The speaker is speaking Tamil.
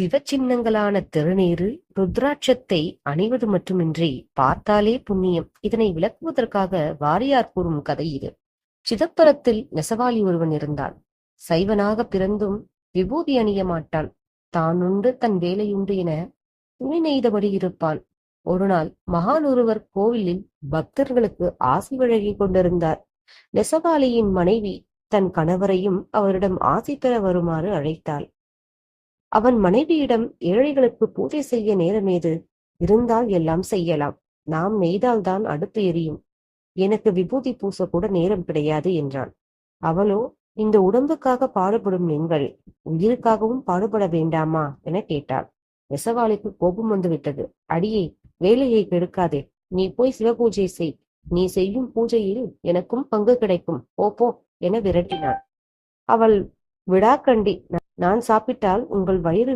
சிவச்சின்னங்களான திருநீறு, ருத்ராட்சத்தை அணிவது மட்டுமின்றி பார்த்தாலே புண்ணியம். இதனை விளக்குவதற்காக வாரியார் கூறும் கதை இது. சிதம்பரத்தில் நெசவாளி ஒருவன் இருந்தான். சைவனாக பிறந்தும் விபூதி அணிய மாட்டான். தான் உண்டு தன் வேலையுண்டு என துணி நெய்தபடி இருப்பான். ஒரு நாள் மகான் ஒருவர் கோவிலில் பக்தர்களுக்கு ஆசி வழங்கி கொண்டிருந்தார். நெசவாளியின் மனைவி தன் கணவரையும் அவரிடம் ஆசி பெற வருமாறு அழைத்தாள். அவன் மனைவியிடம், ஏழைகளுக்கு பூஜை செய்ய நேரமேது? இருந்தால் எல்லாம் செய்யலாம். நாம் நெய்தால்தான் அடுப்பு எரியும். எனக்கு விபூதி பூச கூட நேரம் கிடையாது என்றான். அவளோ, இந்த உடம்புக்காக பாடுபடும் நீங்கள் உயிருக்காகவும் பாடுபட வேண்டாமா என கேட்டாள். நெசவாளிக்கு கோபம் வந்து விட்டது. அடியே, வேலையை கெடுக்காதே. நீ போய் சிவபூஜை செய். நீ செய்யும் பூஜையில் எனக்கும் பங்கு கிடைக்கும். போ என விரட்டினான். அவள், விடாக்கண்டி, நான் சாப்பிட்டால் உங்கள் வயிறு